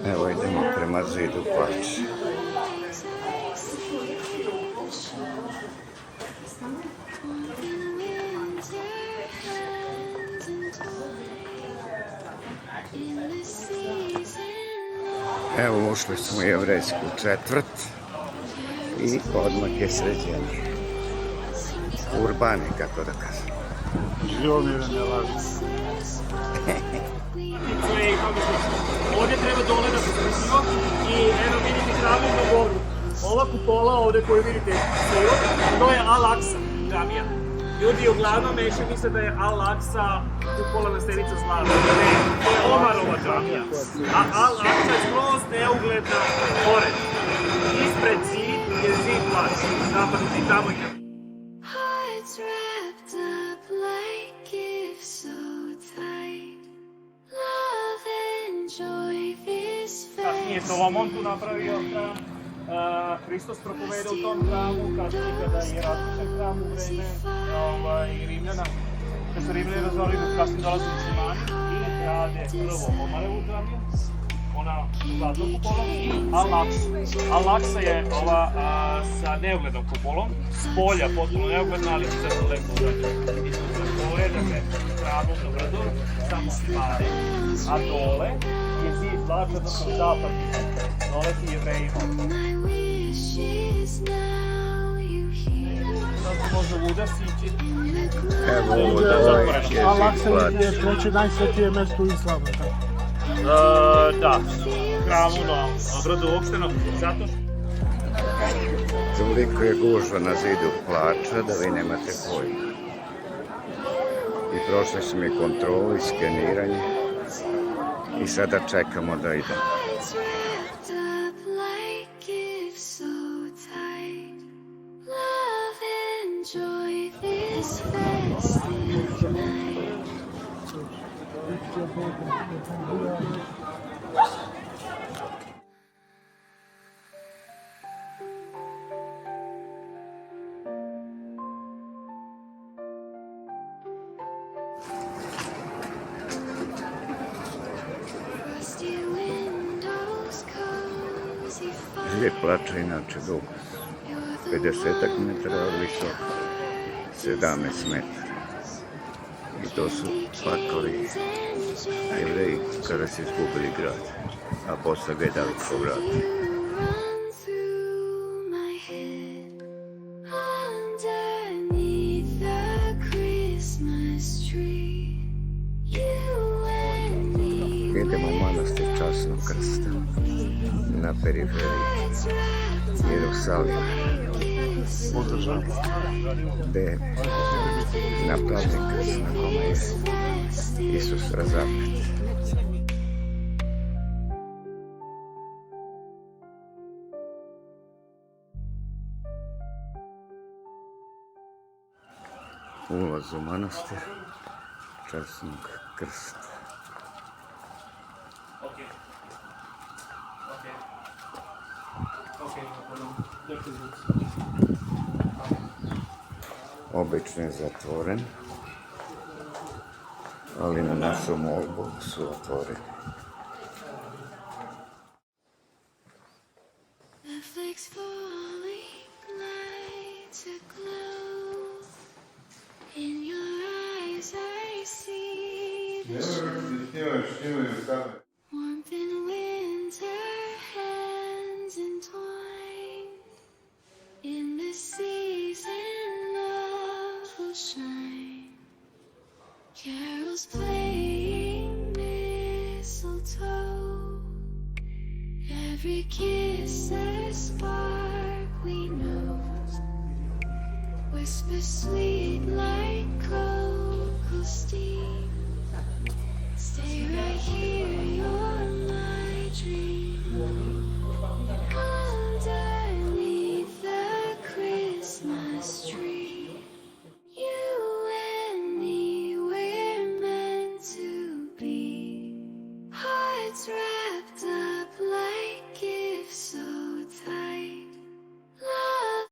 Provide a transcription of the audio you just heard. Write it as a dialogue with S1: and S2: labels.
S1: Evo idemo prema zidu plače. Evo ušli smo u jevrejsku četvrt i odmah je sređenje. Urbani, kako da kažem.
S2: Živomirane laži. Ovdje treba dole da se spustimo i evo vidite hramu na goru. Ova kupola ovdje koju vidite siru, to je Al-Aqsa džamija. Ljudi uglavnom meše misle da je Al-Aqsa kupola na stenica zlata. Ne, to je Omarova džamija. A Al-Aqsa je skroz neugledna pored. Ispred zid je zid plaća. Zapadno i tamo je. Kasnije Solomon tu napravio hram, Hristos propovedao u tom hramu, kasnije kada je razrušen hram u vreme Rimljana, kada su Rimljani razvalili, kasnije dolaze muslimani i grade prvo Omarevu džamiju, ona zlatnom kupolom, i Al-Aqsa je ova sa neuglednom kupolom, s polja potpuno neugledna, ali se lepo urađena. I su se povedane hramom na brdu, samo pare, a dole je zid vlača, odnosno zapadni, dole ti Jevrejima. Sad se može luda sići.
S1: Evo ovo dole je zid
S3: Al-Aqsa je
S1: plače.
S3: treće najsvetije mesto u islamu.
S2: Da, hramu na brdu uopšteno, zato što...
S1: Toliko je gužva na zidu plača da vi nemate pojma. I prošli smo i kontrolu i skeniranje i sada čekamo da idemo. Zid plača inače dug 50 metara, ali visok 17 metara. I to su plakali Jevreji kada se izgubili grad, a posle ga je dali povratiti. Idemo u manastir Časnog Krsta na periferiji Jerusalima, gde je napravljen krst na kome je Isus razapet. Ulaz u manastir Časnog Krsta. Obično je zatvoren, ali na našu molbu su otvoreni.
S4: Carols playing mistletoe. Every kiss a spark we know. Whisper sweet like cocoa steam. Stay right